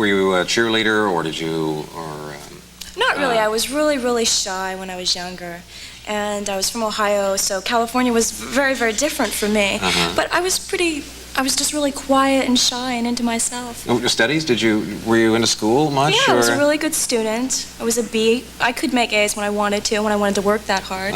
were you a cheerleader, or did you, Not really. I was really, really shy when I was younger. And I was from Ohio, so California was very, very different for me. But I was just really quiet and shy and into myself. Your studies? Were you into school much? Yeah, I was a really good student. I was a B. I could make A's when I wanted to work that hard.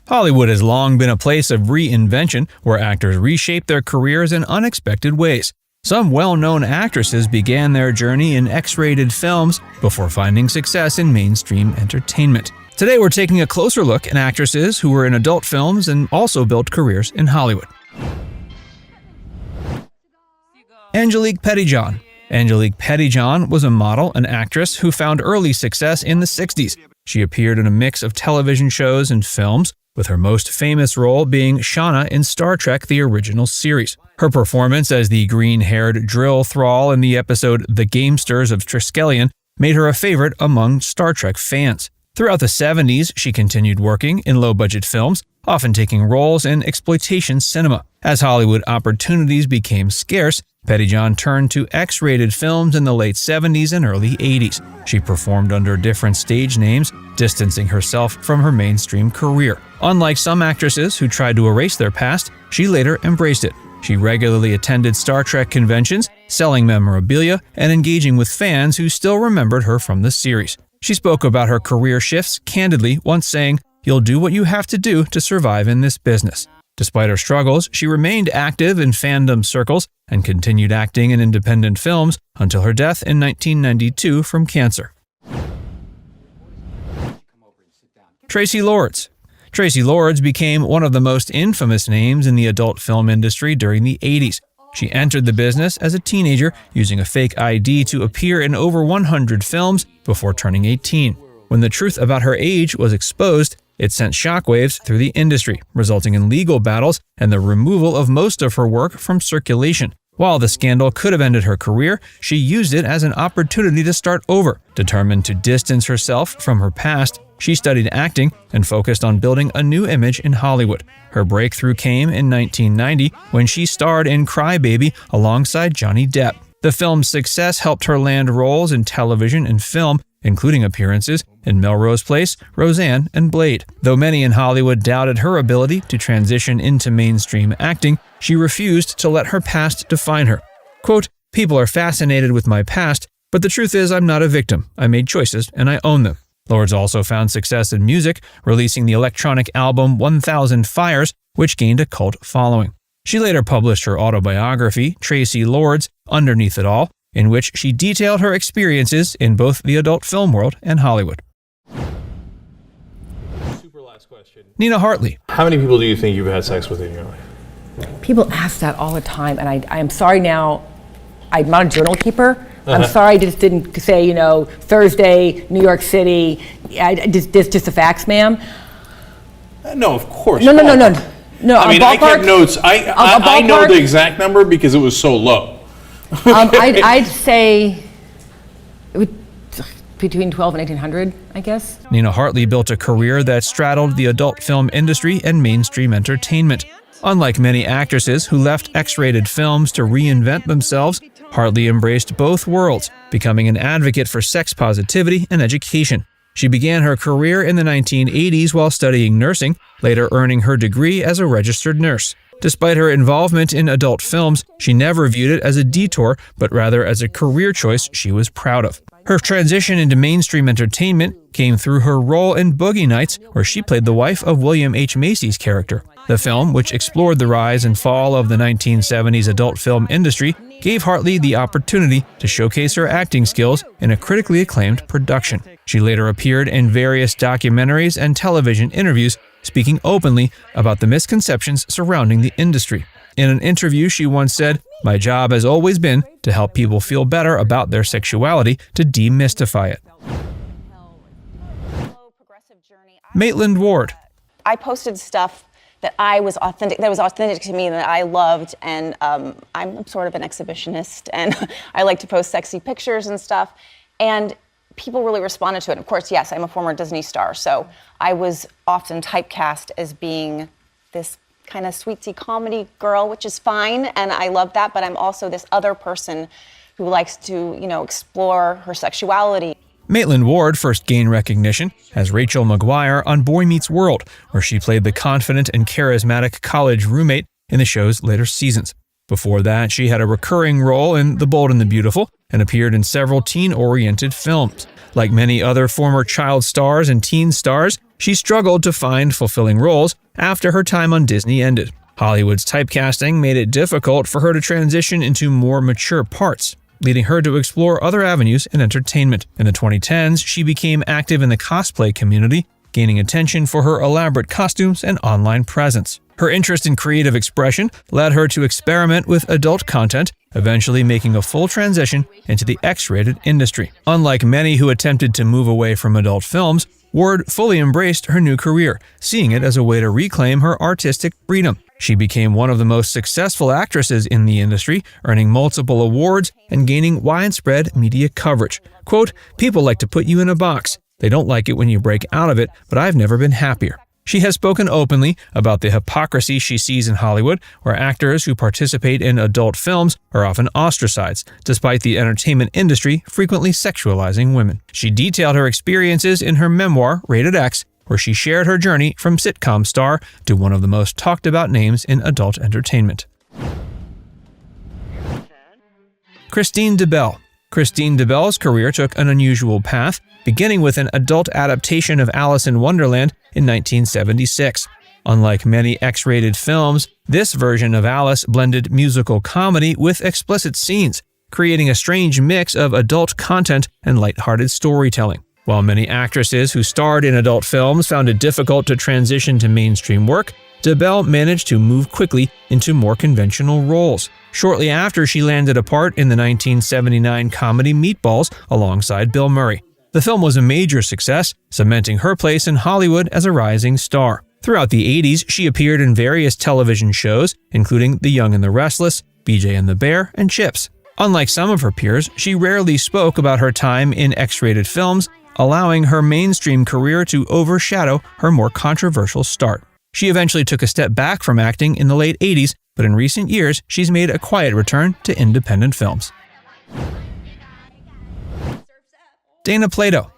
Hollywood has long been a place of reinvention, where actors reshape their careers in unexpected ways. Some well-known actresses began their journey in X-rated films before finding success in mainstream entertainment. Today we're taking a closer look at actresses who were in adult films and also built careers in Hollywood. Angelique Pettyjohn. Angelique Pettyjohn was a model and actress who found early success in the 60s. She appeared in a mix of television shows and films, with her most famous role being Shauna in Star Trek: The Original Series. Her performance as the green-haired drill thrall in the episode The Gamesters of Triskelion made her a favorite among Star Trek fans. Throughout the 70s, she continued working in low-budget films, often taking roles in exploitation cinema. As Hollywood opportunities became scarce, Pettyjohn turned to X-rated films in the late 70s and early 80s. She performed under different stage names, distancing herself from her mainstream career. Unlike some actresses who tried to erase their past, she later embraced it. She regularly attended Star Trek conventions, selling memorabilia, and engaging with fans who still remembered her from the series. She spoke about her career shifts candidly, once saying, "You'll do what you have to do to survive in this business." Despite her struggles, she remained active in fandom circles and continued acting in independent films until her death in 1992 from cancer. Traci Lords. Traci Lords became one of the most infamous names in the adult film industry during the 80s. She entered the business as a teenager, using a fake ID to appear in over 100 films before turning 18. When the truth about her age was exposed, it sent shockwaves through the industry, resulting in legal battles and the removal of most of her work from circulation. While the scandal could have ended her career, she used it as an opportunity to start over. Determined to distance herself from her past, she studied acting and focused on building a new image in Hollywood. Her breakthrough came in 1990 when she starred in Cry Baby alongside Johnny Depp. The film's success helped her land roles in television and film, including appearances in Melrose Place, Roseanne, and Blade. Though many in Hollywood doubted her ability to transition into mainstream acting, she refused to let her past define her. Quote, "People are fascinated with my past, but the truth is I'm not a victim. I made choices and I own them." Lords also found success in music, releasing the electronic album 1000 Fires, which gained a cult following. She later published her autobiography, Traci Lords, Underneath It All, in which she detailed her experiences in both the adult film world and Hollywood. Super last question. Nina Hartley. How many people do you think you've had sex with in your life? People ask that all the time, and I am sorry now, I'm not a journal keeper. I'm sorry I just didn't say, Thursday, New York City, just a fax, ma'am. No, of course. No. I mean, I kept notes. I know the exact number because it was so low. I'd say between 12 and 1800, I guess. Nina Hartley built a career that straddled the adult film industry and mainstream entertainment. Unlike many actresses who left X-rated films to reinvent themselves, Hartley embraced both worlds, becoming an advocate for sex positivity and education. She began her career in the 1980s while studying nursing, later earning her degree as a registered nurse. Despite her involvement in adult films, she never viewed it as a detour, but rather as a career choice she was proud of. Her transition into mainstream entertainment came through her role in Boogie Nights, where she played the wife of William H. Macy's character. The film, which explored the rise and fall of the 1970s adult film industry, gave Hartley the opportunity to showcase her acting skills in a critically acclaimed production. She later appeared in various documentaries and television interviews, speaking openly about the misconceptions surrounding the industry. In an interview, she once said, "My job has always been to help people feel better about their sexuality, to demystify it." Maitland Ward. I posted stuff that was authentic to me and that I loved, and I'm sort of an exhibitionist, and I like to post sexy pictures and stuff, and people really responded to it. And of course, yes, I'm a former Disney star, so I was often typecast as being this kind of sweetsy comedy girl, which is fine, and I love that, but I'm also this other person who likes to, explore her sexuality. Maitland Ward first gained recognition as Rachel McGuire on Boy Meets World, where she played the confident and charismatic college roommate in the show's later seasons. Before that, she had a recurring role in The Bold and the Beautiful and appeared in several teen-oriented films. Like many other former child stars and teen stars, she struggled to find fulfilling roles after her time on Disney ended. Hollywood's typecasting made it difficult for her to transition into more mature parts, leading her to explore other avenues in entertainment. In the 2010s, she became active in the cosplay community, gaining attention for her elaborate costumes and online presence. Her interest in creative expression led her to experiment with adult content, eventually making a full transition into the X-rated industry. Unlike many who attempted to move away from adult films, Ward fully embraced her new career, seeing it as a way to reclaim her artistic freedom. She became one of the most successful actresses in the industry, earning multiple awards and gaining widespread media coverage. Quote, "People like to put you in a box. They don't like it when you break out of it, but I've never been happier." She has spoken openly about the hypocrisy she sees in Hollywood, where actors who participate in adult films are often ostracized, despite the entertainment industry frequently sexualizing women. She detailed her experiences in her memoir, Rated X, where she shared her journey from sitcom star to one of the most talked about names in adult entertainment. Kristine DeBell. Kristine DeBell's career took an unusual path, beginning with an adult adaptation of Alice in Wonderland in 1976. Unlike many X-rated films, this version of Alice blended musical comedy with explicit scenes, creating a strange mix of adult content and lighthearted storytelling. While many actresses who starred in adult films found it difficult to transition to mainstream work, DeBell managed to move quickly into more conventional roles. Shortly after, she landed a part in the 1979 comedy Meatballs alongside Bill Murray. The film was a major success, cementing her place in Hollywood as a rising star. Throughout the 80s, she appeared in various television shows, including The Young and the Restless, BJ and the Bear, and Chips. Unlike some of her peers, she rarely spoke about her time in X-rated films, allowing her mainstream career to overshadow her more controversial start. She eventually took a step back from acting in the late 80s, but in recent years, she's made a quiet return to independent films. Dana Plato.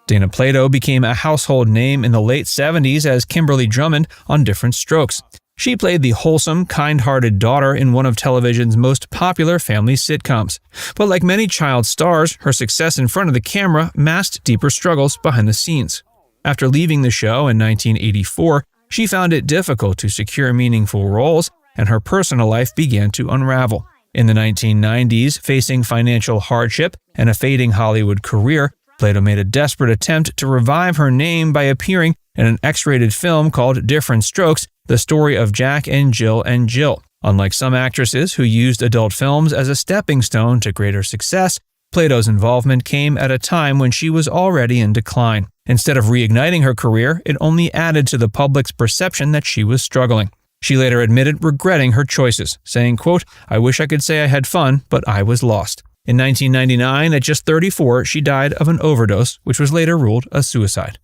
Dana Plato became a household name in the late 70s as Kimberly Drummond on Diff'rent Strokes. She played the wholesome, kind-hearted daughter in one of television's most popular family sitcoms. But like many child stars, her success in front of the camera masked deeper struggles behind the scenes. After leaving the show in 1984, she found it difficult to secure meaningful roles, and her personal life began to unravel. In the 1990s, facing financial hardship and a fading Hollywood career, Plato made a desperate attempt to revive her name by appearing in an X-rated film called Diff'rent Strokes, the story of Jack and Jill and Jill. Unlike some actresses who used adult films as a stepping stone to greater success, Plato's involvement came at a time when she was already in decline. Instead of reigniting her career, it only added to the public's perception that she was struggling. She later admitted regretting her choices, saying, quote, "I wish I could say I had fun, but I was lost." In 1999, at just 34, she died of an overdose, which was later ruled a suicide.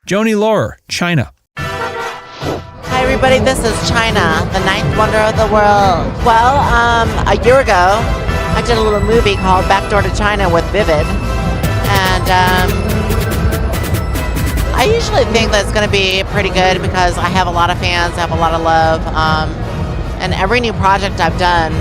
Joni Laurer, China. Hi everybody, this is China, the ninth wonder of the world. Well, a year ago, I did a little movie called Backdoor to China with Vivid, and I usually think that's going to be pretty good because I have a lot of fans, I have a lot of love, and every new project I've done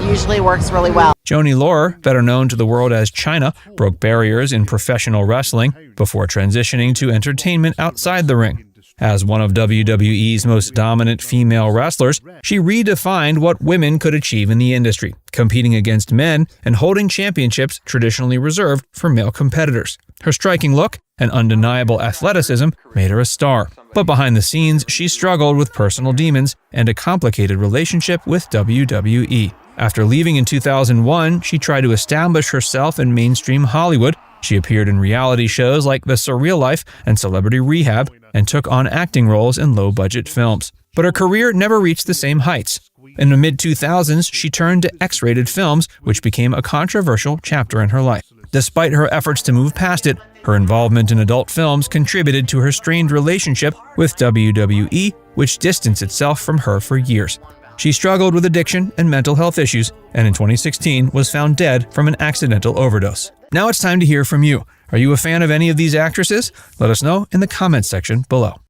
usually works really well. Joni Laurer, better known to the world as China, broke barriers in professional wrestling before transitioning to entertainment outside the ring. As one of WWE's most dominant female wrestlers, she redefined what women could achieve in the industry, competing against men and holding championships traditionally reserved for male competitors. Her striking look and undeniable athleticism made her a star. But behind the scenes, she struggled with personal demons and a complicated relationship with WWE. After leaving in 2001, she tried to establish herself in mainstream Hollywood. She appeared in reality shows like The Surreal Life and Celebrity Rehab and took on acting roles in low-budget films. But her career never reached the same heights. In the mid-2000s, she turned to X-rated films, which became a controversial chapter in her life. Despite her efforts to move past it, her involvement in adult films contributed to her strained relationship with WWE, which distanced itself from her for years. She struggled with addiction and mental health issues, and in 2016 was found dead from an accidental overdose. Now it's time to hear from you. Are you a fan of any of these actresses? Let us know in the comments section below.